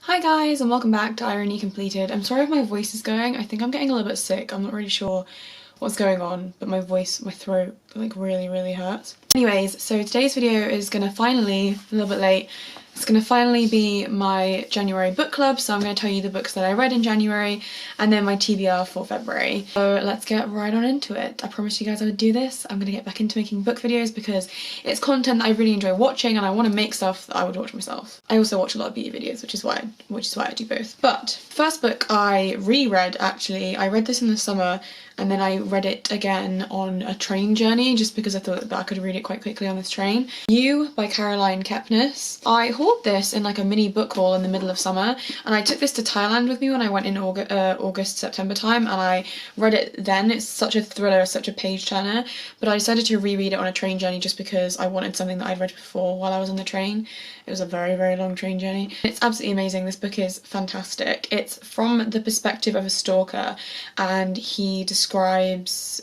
Hi guys and welcome back to Irony Completed. I'm sorry if my voice is going. I think I'm getting a little bit sick. I'm not really sure what's going on, but my throat like really hurts. Anyways, so today's video is gonna finally, a little bit late, it's gonna finally be my January book club. So I'm gonna tell you the books that I read in January and then my TBR for February. So let's get right on into it. I promised you guys I would do this. I'm gonna get back into making book videos because it's content that I really enjoy watching and I want to make stuff that I would watch myself. I also watch a lot of beauty videos, which is why I do both. But first book I reread, actually, I read this in the summer and then I read it again on a train journey just because I thought that I could read it quite quickly on this train. You by Caroline Kepnes. I hauled this in like a mini book haul in the middle of summer and I took this to Thailand with me when I went in August, September time, and I read it then. It's such a thriller, such a page turner, but I decided to reread it on a train journey just because I wanted something that I'd read before while I was on the train. It was a very long train journey. It's absolutely amazing. This book is fantastic. It's from the perspective of a stalker and he describes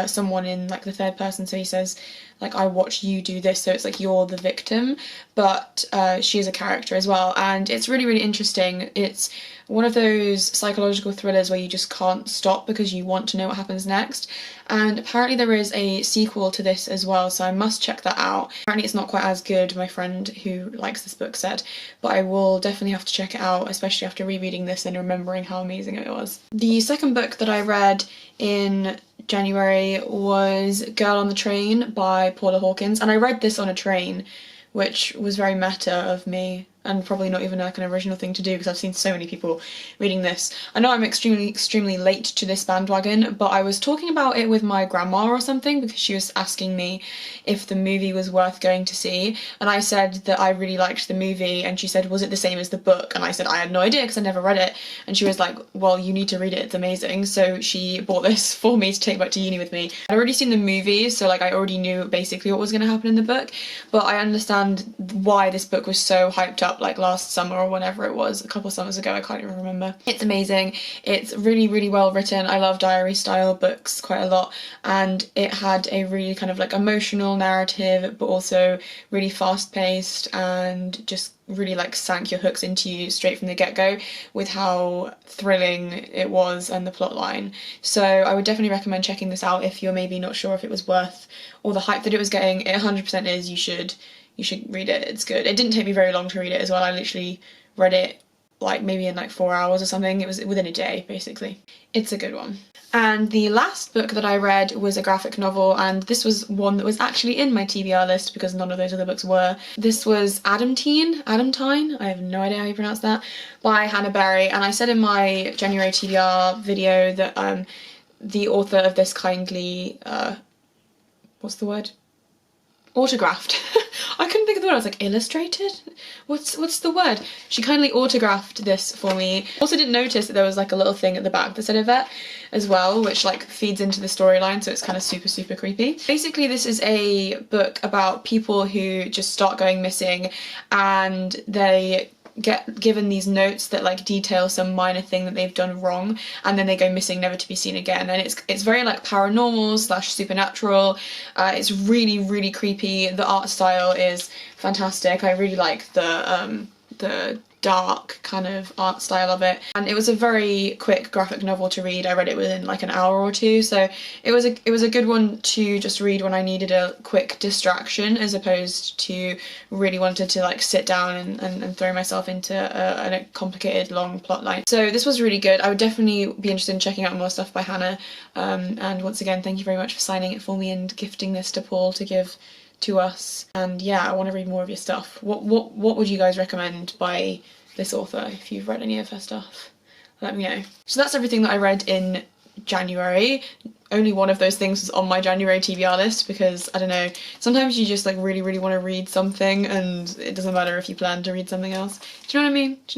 someone in like the third person, so he says like, I watched you do this, so it's like you're the victim, but she is a character as well, and it's really interesting. It's one of those psychological thrillers where you just can't stop because you want to know what happens next, and apparently there is a sequel to this as well, so I must check that out. Apparently it's not quite as good, my friend who likes this book said, but I will definitely have to check it out, especially after rereading this and remembering how amazing it was. The second book that I read in January was Girl on the Train by Paula Hawkins, and I read this on a train, which was very meta of me and probably not even like an original thing to do because I've seen so many people reading this. I know I'm extremely late to this bandwagon, but I was talking about it with my grandma or something because she was asking me if the movie was worth going to see, and I said that I really liked the movie, and she said, was it the same as the book? And I said I had no idea because I never read it, and she was like, well, you need to read it, it's amazing. So she bought this for me to take back to uni with me. I'd already seen the movie, so like I already knew basically what was going to happen in the book, but I understand why this book was so hyped up like last summer or whenever it was, a couple of summers ago, I can't even remember. It's amazing. It's really well written. I love diary style books quite a lot, and it had a really kind of like emotional narrative but also really fast paced and just really like sank your hooks into you straight from the get-go with how thrilling it was and the plot line. So I would definitely recommend checking this out if you're maybe not sure if it was worth all the hype that it was getting. It 100% is. You should read it. It's good. It didn't take me very long to read it as well. I literally read it like maybe in like 4 hours or something. It was within a day basically. It's a good one. And the last book that I read was a graphic novel, and this was one that was actually in my TBR list because none of those other books were. This was Adamtine, I have no idea how you pronounce that, by Hannah Berry, and I said in my January TBR video that the author of this kindly, what's the word? Autographed. I couldn't think of the word. I was like, illustrated? What's the word? She kindly autographed this for me. Also didn't notice that there was like a little thing at the back that said Yvette as well, which like feeds into the storyline, so it's kind of super creepy. Basically this is a book about people who just start going missing and they get given these notes that like detail some minor thing that they've done wrong, and then they go missing, never to be seen again, and it's very like paranormal / supernatural. It's really creepy. The art style is fantastic. I really like the dark kind of art style of it, and it was a very quick graphic novel to read. I read it within like an hour or two, so it was a good one to just read when I needed a quick distraction as opposed to really wanted to like sit down and throw myself into a complicated long plot line. So this was really good. I would definitely be interested in checking out more stuff by Hannah, and once again thank you very much for signing it for me and gifting this to Paul to give to us. And yeah, I want to read more of your stuff. What would you guys recommend by this author if you've read any of her stuff? Let me know. So that's everything that I read in January. Only one of those things was on my January TBR list because, I don't know, sometimes you just like really want to read something and it doesn't matter if you plan to read something else. Do you know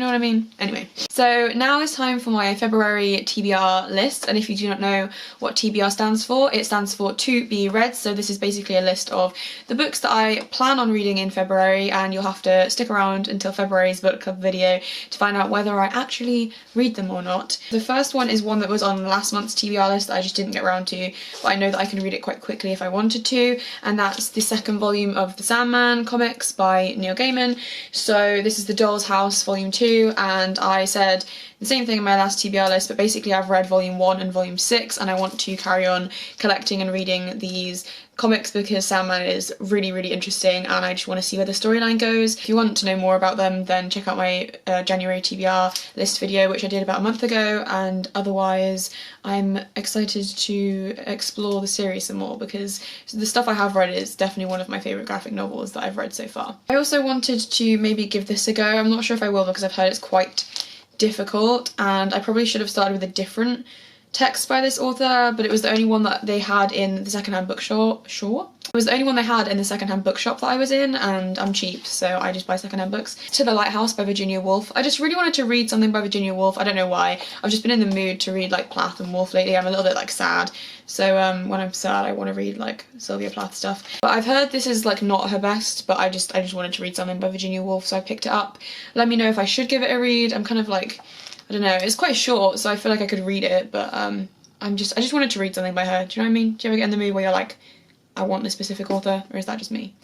what I mean? Anyway, so now it's time for my February TBR list, and if you do not know what TBR stands for, it stands for to be read. So this is basically a list of the books that I plan on reading in February, and you'll have to stick around until February's book club video to find out whether I actually read them or not. The first one is one that was on last month's TBR list that I just didn't get around around to, but I know that I can read it quite quickly if I wanted to, and that's the second volume of the Sandman comics by Neil Gaiman. So this is the Dollhouse Volume 2, and I said the same thing in my last TBR list, but basically I've read Volume 1 and Volume 6, and I want to carry on collecting and reading these comics because Sandman is really interesting, and I just want to see where the storyline goes. If you want to know more about them, then check out my January TBR list video, which I did about a month ago, and otherwise I'm excited to explore the series some more because the stuff I have read is definitely one of my favourite graphic novels that I've read so far. I also wanted to maybe give this a go. I'm not sure if I will because I've heard it's quite difficult, and I probably should have started with a different text by this author, but it was the only one that they had in the secondhand bookshop. It was the only one they had in the secondhand bookshop that I was in, and I'm cheap, so I just buy secondhand books. To the Lighthouse by Virginia Woolf. I just really wanted to read something by Virginia Woolf. I don't know why. I've just been in the mood to read like Plath and Woolf lately. I'm a little bit like sad, so when I'm sad I want to read like Sylvia Plath stuff. But I've heard this is like not her best, but I just wanted to read something by Virginia Woolf, so I picked it up. Let me know if I should give it a read. I'm kind of like, I don't know, it's quite short, so I feel like I could read it, but I just wanted to read something by her. Do you know what I mean? Do you ever get in the mood where you're like, I want this specific author, or is that just me?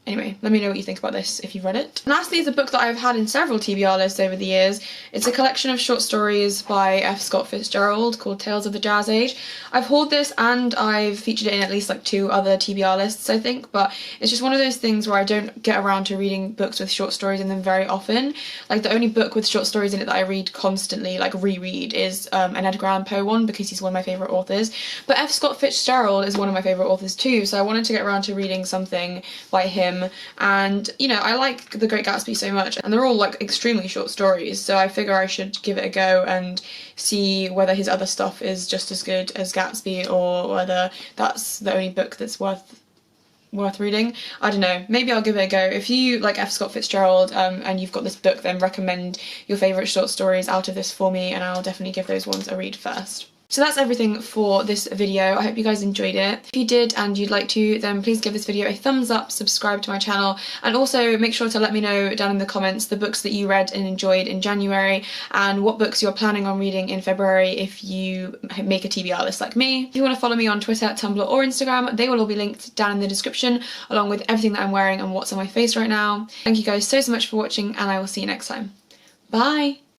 Anyway, let me know what you think about this if you've read it. And lastly is a book that I've had in several TBR lists over the years. It's a collection of short stories by F. Scott Fitzgerald called Tales of the Jazz Age. I've hauled this and I've featured it in at least like 2 other TBR lists, I think, but it's just one of those things where I don't get around to reading books with short stories in them very often. Like the only book with short stories in it that I read constantly, like reread, is an Edgar Allan Poe one because he's one of my favourite authors. But F. Scott Fitzgerald is one of my favourite authors too, so I wanted to get around to reading something by him. And you know, I like The Great Gatsby so much, and they're all like extremely short stories, so I figure I should give it a go and see whether his other stuff is just as good as Gatsby or whether that's the only book that's worth reading. I don't know, maybe I'll give it a go. If you like F. Scott Fitzgerald and you've got this book, then recommend your favourite short stories out of this for me, and I'll definitely give those ones a read first. So that's everything for this video. I hope you guys enjoyed it. If you did and you'd like to, then please give this video a thumbs up, subscribe to my channel, and also make sure to let me know down in the comments the books that you read and enjoyed in January and what books you're planning on reading in February if you make a TBR list like me. If you want to follow me on Twitter, Tumblr or Instagram, they will all be linked down in the description along with everything that I'm wearing and what's on my face right now. Thank you guys so much for watching, and I will see you next time. Bye!